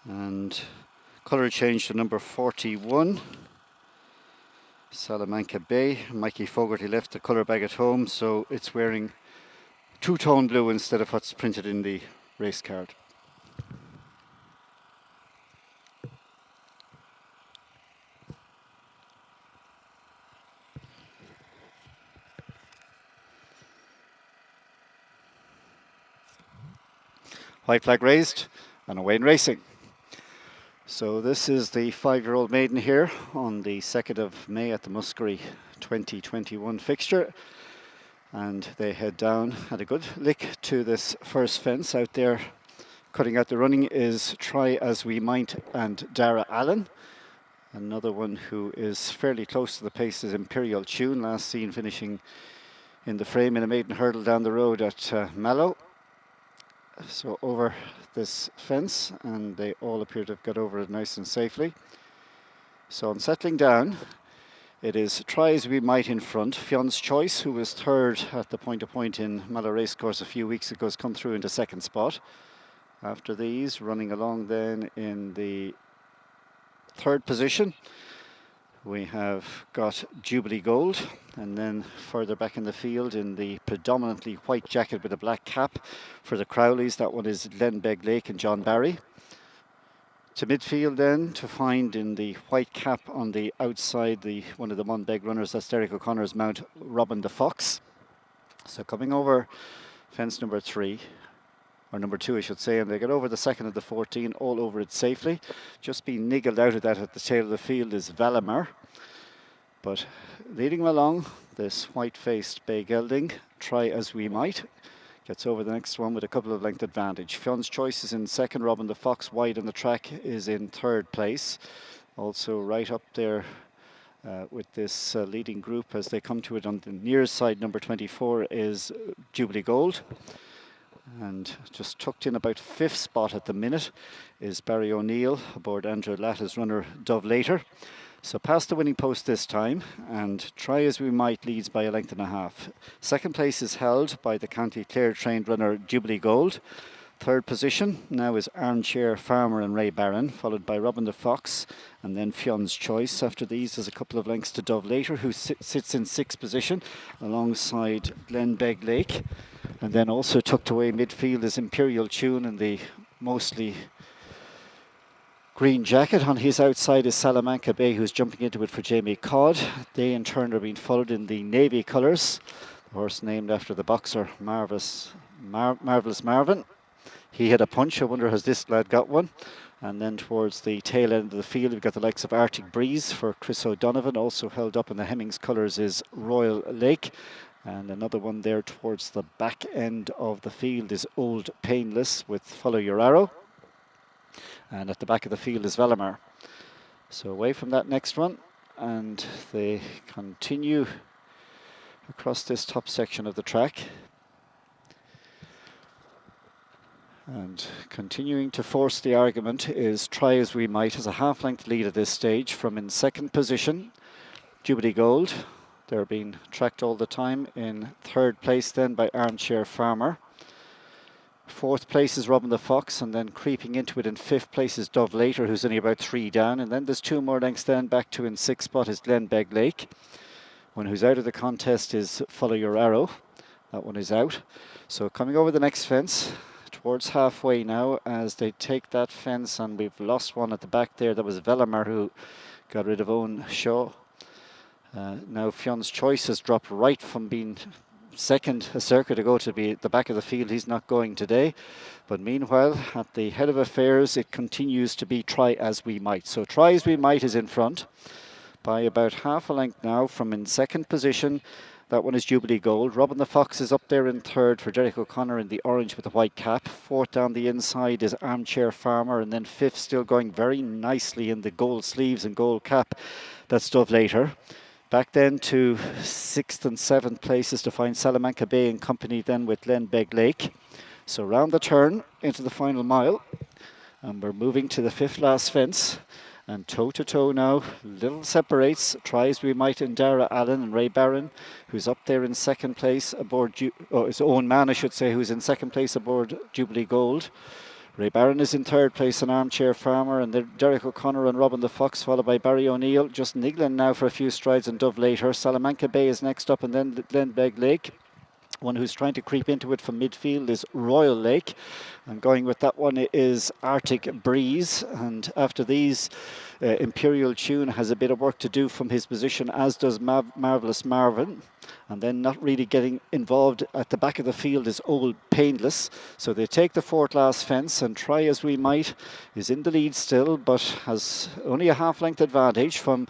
And colour change to number 41, Salamanca Bay. Mikey Fogarty left the colour bag at home, so it's wearing two-tone blue instead of what's printed in the race card. White flag raised and away in racing. So this is the 5-year-old maiden here on the 2nd of May at the Muskerry 2021 fixture. And they head down at a good lick to this first fence. Out there cutting out the running is Try As We Might and Dara Allen. Another one who is fairly close to the pace is Imperial Tune, last seen finishing in the frame in a maiden hurdle down the road at Mallow. So over this fence, and they all appear to have got over it nice and safely. So on settling down, it is Try As We Might in front. Fion's Choice, who was third at the point-to-point in Mallow Racecourse a few weeks ago, has come through into second spot. After these, running along then in the third position, we have got Jubilee Gold, and then further back in the field in the predominantly white jacket with a black cap for the Crowleys, that one is Glenbeg Lake and John Barry. To midfield then, to find in the white cap on the outside, one of the Monbeg runners, that's Derek O'Connor's mount, Robin the Fox. So coming over fence number 3, or number 2 I should say, and they get over the second of the 14, all over it safely. Just being niggled out of that at the tail of the field is Valamar. But leading them along, this white-faced bay gelding, Try As We Might, gets over the next one with a couple of length advantage. Fion's Choice is in second, Robin the Fox wide on the track is in third place. Also right up there with this leading group as they come to it on the near side, number 24 is Jubilee Gold. And just tucked in about 5th spot at the minute is Barry O'Neill aboard Andrew Latta's runner Dove Later. So past the winning post this time, and Try As We Might leads by a length and a half. Second place is held by the County Clare trained runner Jubilee Gold. Third position now is Armchair Farmer and Ray Barron, followed by Robin the Fox and then Fion's Choice. After these there's a couple of lengths to Dove Later, who sits in 6th position alongside Glenbeg Lake. And then also tucked away midfield is Imperial Tune in the mostly green jacket. On his outside is Salamanca Bay, who's jumping into it for Jamie Codd. They in turn are being followed in the navy colours. The horse named after the boxer Marvellous Marvin. He had a punch. I wonder, has this lad got one? And then towards the tail end of the field, we've got the likes of Arctic Breeze for Chris O'Donovan. Also held up in the Hemmings colours is Royal Lake. And another one there towards the back end of the field is Old Painless with Follow Your Arrow. And at the back of the field is Valamar. So away from that next one, and they continue across this top section of the track. And continuing to force the argument is Try As We Might as a half-length lead at this stage from in second position, Jubilee Gold. They're being tracked all the time in third place then by Armchair Farmer. Fourth place is Robin the Fox, and then creeping into it in 5th place is Dove Later, who's only about 3 down. And then there's 2 more lengths then back to in 6th spot is Glenbeg Lake. One who's out of the contest is Follow Your Arrow. That one is out. So coming over the next fence, towards halfway now as they take that fence, and we've lost one at the back there. That was Valamar who got rid of Owen Shaw. Now Fion's Choice has dropped right from being second a circuit ago to be at the back of the field. He's not going today. But meanwhile, at the head of affairs, it continues to be Try As We Might. So Try As We Might is in front by about half a length now from in second position. That one is Jubilee Gold. Robin the Fox is up there in third for Derek O'Connor in the orange with the white cap. Fourth down the inside is Armchair Farmer, and then fifth, still going very nicely in the gold sleeves and gold cap, that's Dove Later. Back then to 6th and 7th places to find Salamanca Bay in company then with Glenbeg Lake. So round the turn into the final mile, and we're moving to the 5th last fence. And toe-to-toe now, little separates. Try As We Might in Dara Allen and Ray Barron, who's up there in second place aboard, his own man I should say, who's in second place aboard Jubilee Gold. Ray Barron is in third place, an Armchair Farmer, and then Derek O'Connor and Robin the Fox, followed by Barry O'Neill. Just niggling now for a few strides, and Dove later. Salamanca Bay is next up, and then Glenbeg Lake. One who's trying to creep into it from midfield is Royal Lake. And going with that one is Arctic Breeze. And after these, Imperial Tune has a bit of work to do from his position, as does Marvellous Marvin. And then not really getting involved at the back of the field is Old Painless. So they take the fourth last fence, and Try As We Might is in the lead still, but has only a half-length advantage from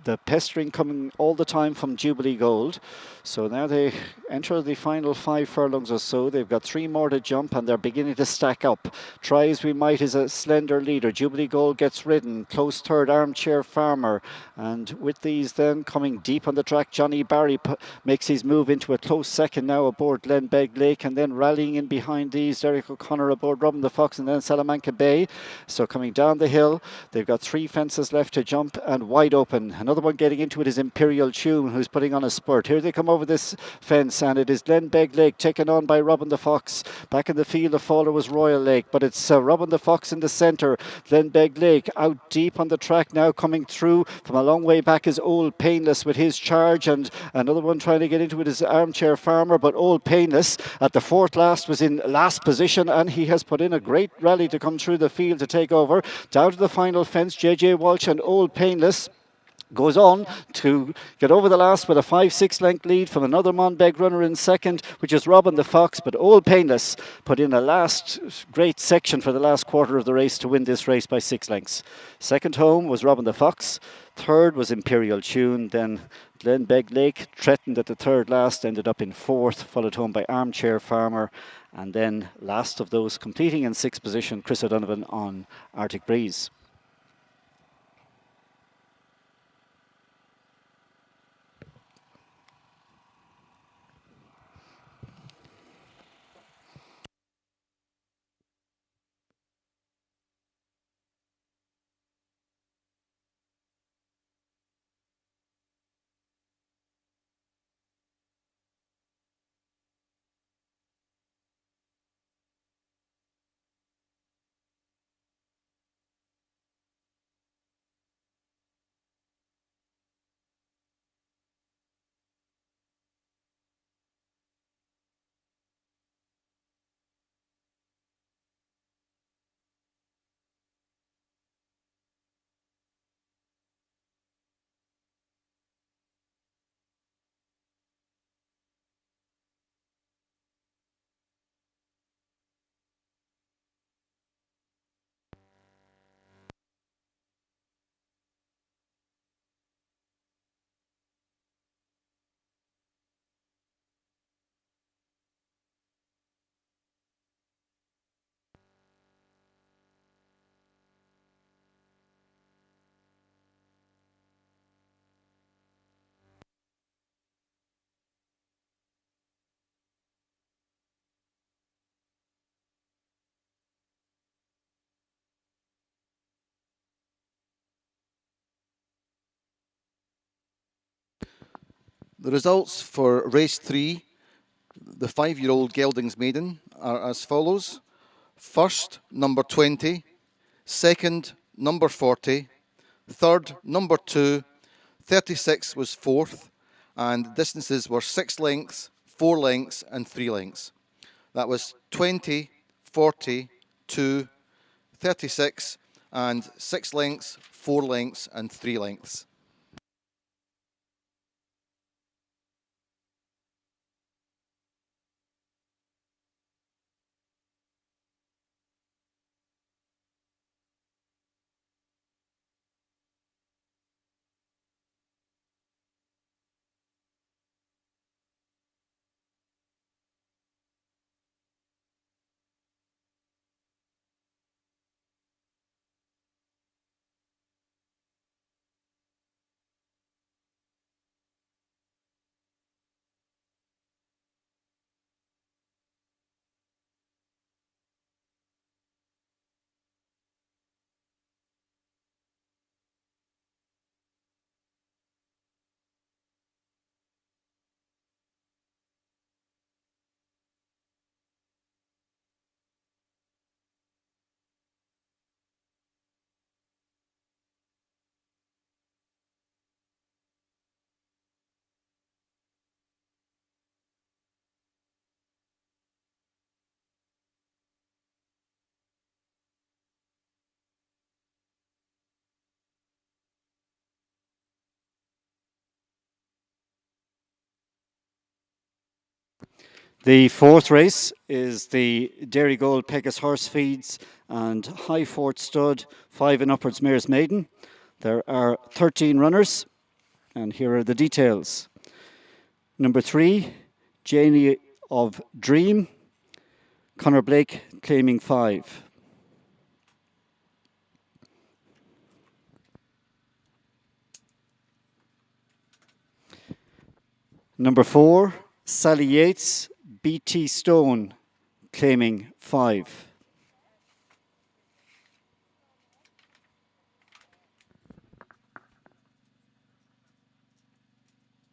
the pestering coming all the time from Jubilee Gold. So now they enter the final 5 furlongs or so. They've got 3 more to jump, and they're beginning to stack up. Try As We Might is a slender leader. Jubilee Gold gets ridden. Close third, Armchair Farmer. And with these then coming deep on the track, Johnny Barry makes his move into a close second now aboard Glenbeg Lake, and then rallying in behind these, Derek O'Connor aboard Robin the Fox, and then Salamanca Bay. So coming down the hill, they've got 3 fences left to jump, and wide open. Another one getting into it is Imperial Tune, who's putting on a spurt. Here they come over this fence, and it is Glenbeg Lake taken on by Robin the Fox. Back in the field, the faller was Royal Lake, but it's Robin the Fox in the centre. Glenbeg Lake out deep on the track now, coming through from a long way back is Old Painless with his charge, and another one trying to get into it is Armchair Farmer, but Old Painless at the fourth last was in last position, and he has put in a great rally to come through the field to take over. Down to the final fence, JJ Walsh and Old Painless goes on to get over the last with a 5-6 length lead from another Monbeg runner in second, which is Robin the Fox, but Old Painless put in a last great section for the last quarter of the race to win this race by 6 lengths. Second home was Robin the Fox, third was Imperial Tune, then Glenbeg Lake threatened at the third last, ended up in fourth, followed home by Armchair Farmer, and then last of those completing in sixth position, Chris O'Donovan on Arctic Breeze. The results for race 3, the 5-year-old Geldings Maiden, are as follows. First, number 20. Second, number 40. Third, number 2. 36 was fourth. And distances were 6 lengths, 4 lengths, and 3 lengths. That was 20, 40, 2, 36, and 6 lengths, 4 lengths, and 3 lengths. The fourth race is the Dairy Gold Pegasus Horse Feeds and High Fort Stud 5 and upwards Mares Maiden. There are 13 runners, and here are the details. Number 3, Janie of Dream, Conor Blake claiming 5. Number 4, Sally Yates, BT Stone claiming 5.